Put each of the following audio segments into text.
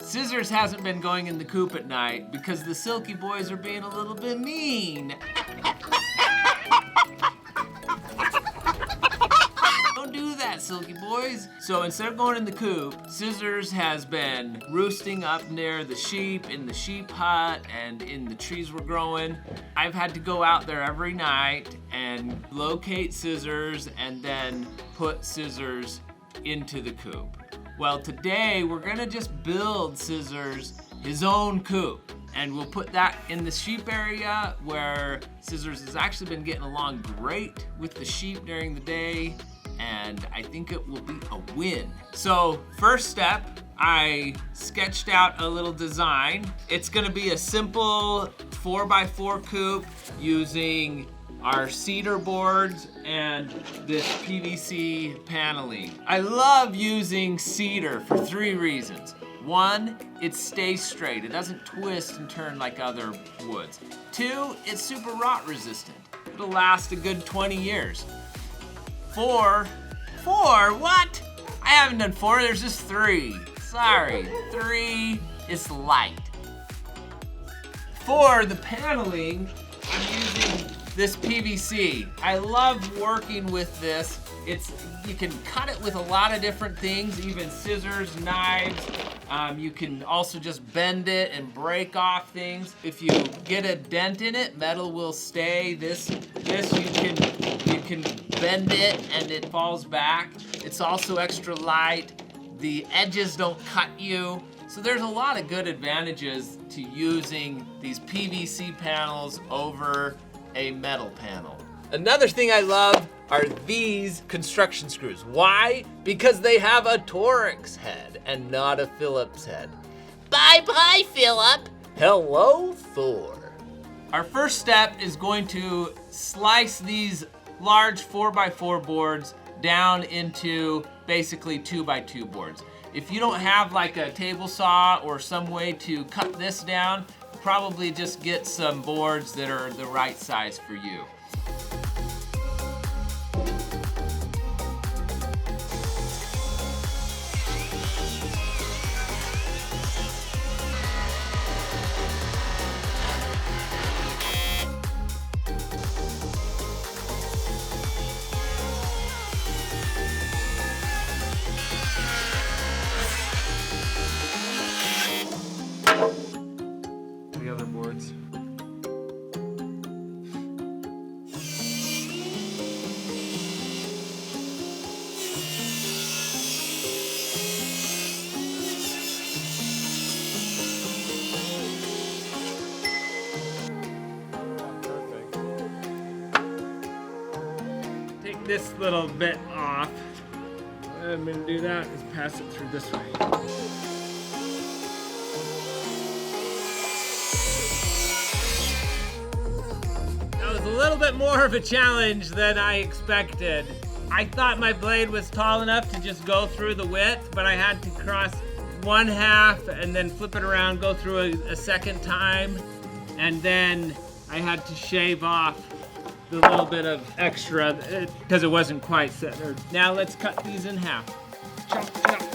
Scissors hasn't been going in the coop at night because the Silky boys are being a little bit mean. Don't do that, Silky boys. So instead of going in the coop, Scissors has been roosting up near the sheep in the sheep hut and in the trees we're growing. I've had to go out there every night and locate Scissors and then put Scissors into the coop. Well, today we're gonna just build Scissors his own coop, and we'll put that in the sheep area where Scissors has actually been getting along great with the sheep during the day, and I think it will be a win. So first step, I sketched out a little design. It's gonna be a simple 4x4 coop using our cedar boards and this PVC paneling. I love using cedar for 3 reasons. 1, it stays straight. It doesn't twist and turn like other woods. 2, it's super rot resistant. It'll last a good 20 years. 4, what? I haven't done 4, there's just 3. Sorry, 3 is light. For the paneling, I'm using this PVC. I love working with this. You can cut it with a lot of different things, even scissors, knives. You can also just bend it and break off things. If you get a dent in it, metal will stay. This you can bend it and it falls back. It's also extra light. The edges don't cut you. So there's a lot of good advantages to using these PVC panels over a metal panel. Another thing I love are these construction screws. Why? Because they have a Torx head and not a Phillips head. Bye-bye, Phillip. Hello, Thor. Our first step is going to slice these large 4x4 boards down into basically 2x2 boards. If you don't have like a table saw or some way to cut this down, probably just get some boards that are the right size for you. The other boards. Take this little bit off. What I'm gonna do that is pass it through this way. A little bit more of a challenge than I expected. I thought my blade was tall enough to just go through the width, but I had to cross 1/2 and then flip it around, go through a second time, and then I had to shave off the little bit of extra because it wasn't quite centered. Now let's cut these in half. Chop, chop, chop.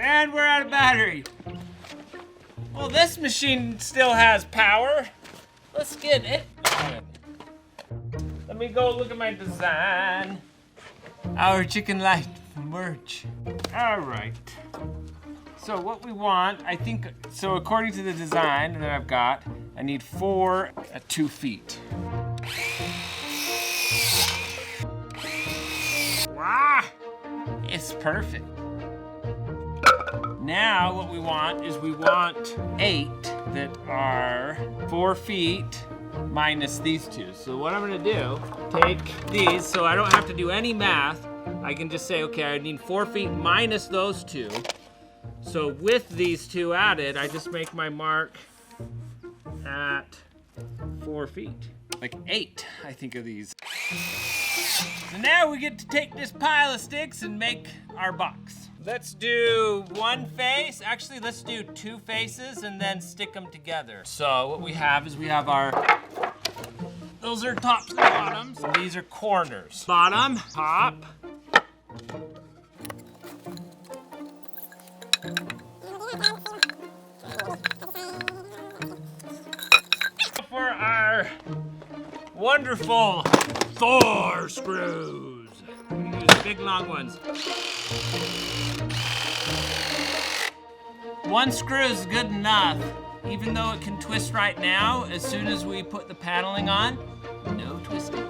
And we're out of battery. Well, this machine still has power. Let's get it going. Let me go look at my design. Our chicken light merch. All right. So what we want, I think, so according to the design that I've got, I need 4 at 2 feet. Wow, it's perfect. Now what we want is we want 8 that are 4 feet minus these 2. So what I'm gonna do, take these, so I don't have to do any math. I can just say, okay, I need 4 feet minus those 2. So with these 2 added, I just make my mark at 4 feet. Like 8, I think, of these. So now we get to take this pile of sticks and make our box. Let's do one face. Actually, let's do two faces and then stick them together. So what we have is we have those are tops and bottoms. And these are corners. Bottom, top. For our wonderful Thor screws. We use big long ones. One screw is good enough, even though it can twist right now. As soon as we put the paneling on, no twisting.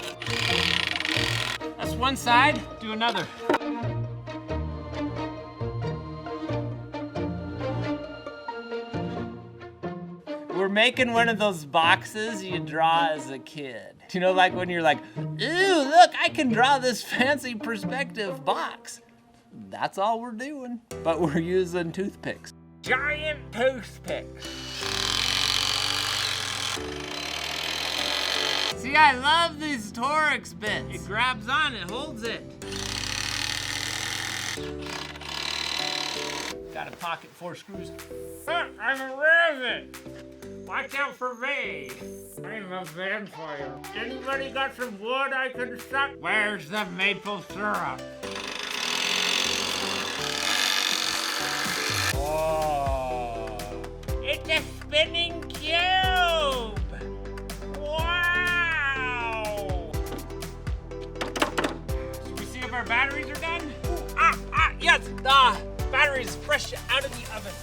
That's one side, do another. We're making one of those boxes you draw as a kid. You know, like when you're like, ooh, look, I can draw this fancy perspective box. That's all we're doing, but we're using toothpicks. Giant toothpicks. See, I love these Torx bits. It grabs on, it holds it. Got a pocket 4 screws. I'm a rabbit. Watch out for me. I'm a vampire. Anybody got some wood I can suck? Where's the maple syrup? Oh. It's a spinning cube. Wow. Should we see if our batteries are done? Yes. Batteries fresh out of the oven.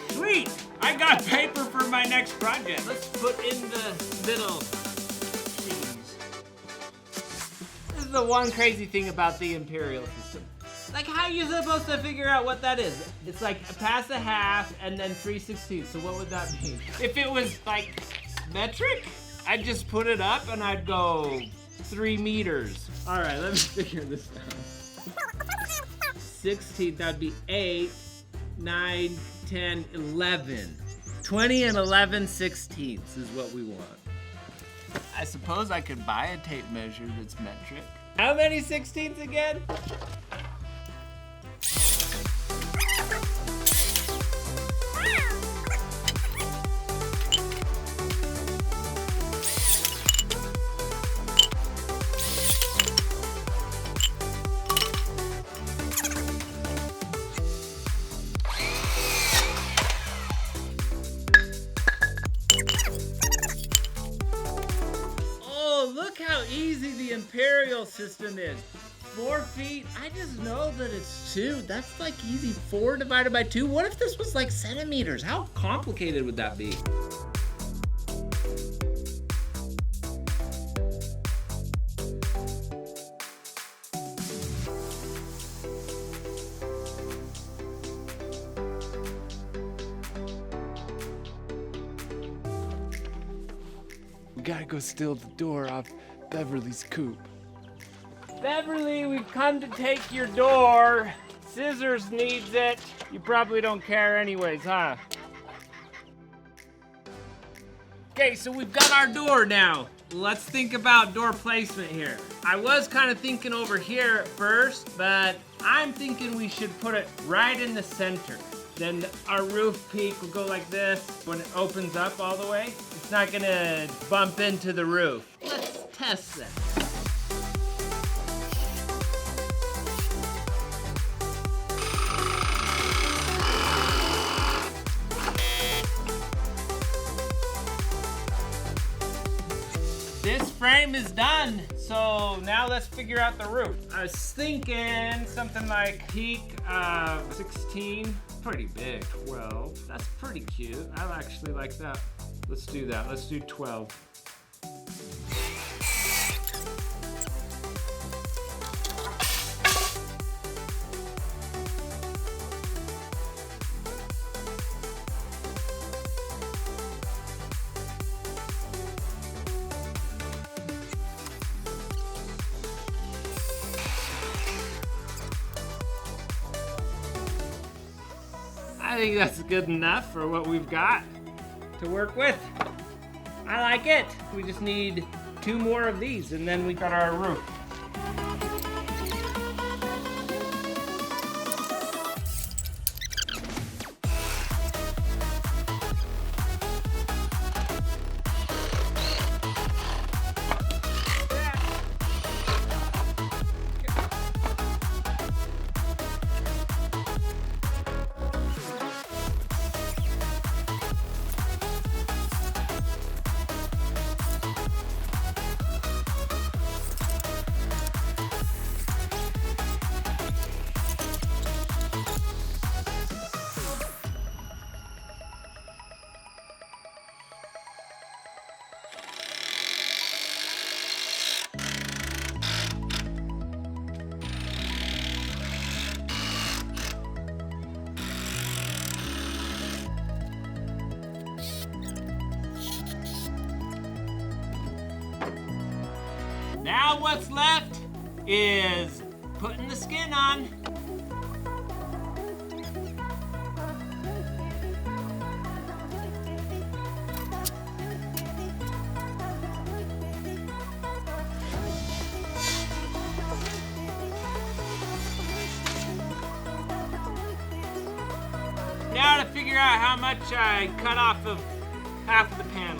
Sweet! I got paper for my next project. Let's put in the middle cheese. This is the one crazy thing about the imperial system. Like, how are you supposed to figure out what that is? It's like a pass a half and then 3/16. So what would that mean? If it was like metric, I'd just put it up and I'd go 3 meters. All right, let me figure this out. 16, that'd be 8, 9, 10, 11. 20 and 11/16 is what we want. I suppose I could buy a tape measure that's metric. How many 16ths again? Look how easy the imperial system is. 4 feet, I just know that it's 2. That's like easy, 4 divided by 2. What if this was like centimeters? How complicated would that be? We gotta go steal the door off Beverly's coop. Beverly, we've come to take your door. Scissors needs it. You probably don't care anyways, huh? Okay, so we've got our door now. Let's think about door placement here. I was kind of thinking over here at first, but I'm thinking we should put it right in the center. Then our roof peak will go like this. When it opens up all the way, it's not gonna bump into the roof. Let's test that. This frame is done, so now let's figure out the roof. I was thinking something like peak of 16. Pretty big, 12. That's pretty cute. I actually like that. Let's do that. Let's do 12. I think that's good enough for what we've got to work with. I like it. We just need 2 more of these and then we got our roof. Now what's left is putting the skin on. Now to figure out how much I cut off of half of the panels.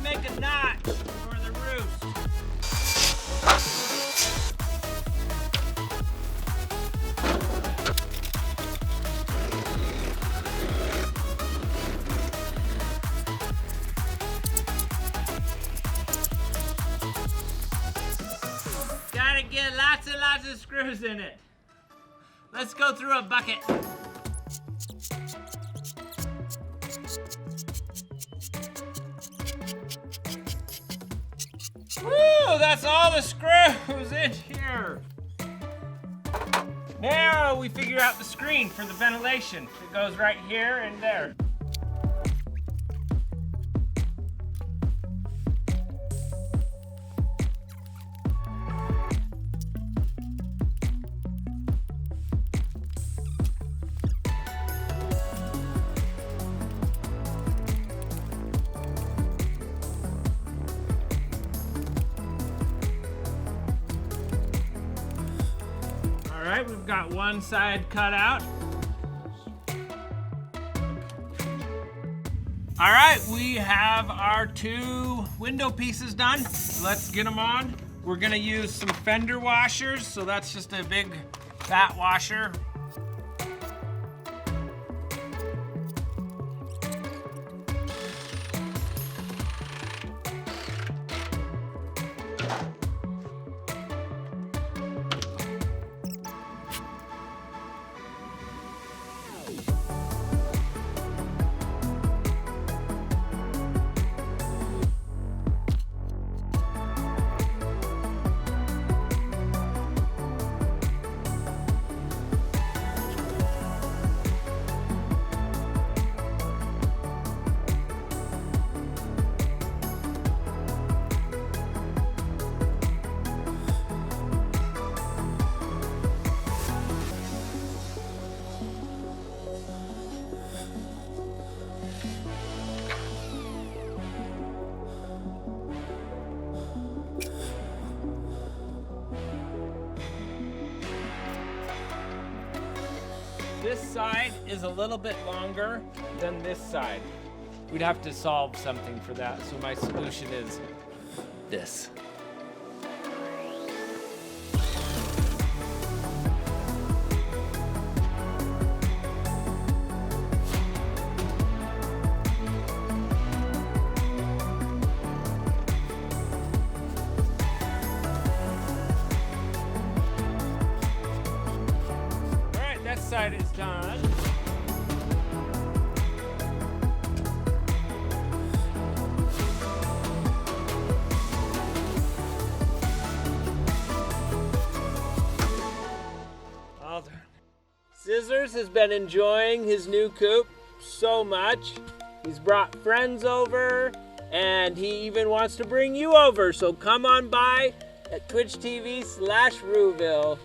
Make a knot for the roost. Gotta get lots and lots of screws in it. Let's go through a bucket. Woo, that's all the screws in here. Now we figure out the screen for the ventilation. It goes right here and there. All right, we've got one side cut out. All right, we have our 2 window pieces done. Let's get them on. We're gonna use some fender washers, so that's just a big fat washer. This side is a little bit longer than this side. We'd have to solve something for that, so my solution is this. Side is done. children. Scissors has been enjoying his new coop so much. He's brought friends over, and he even wants to bring you over. So come on by at Twitch TV/Rouville.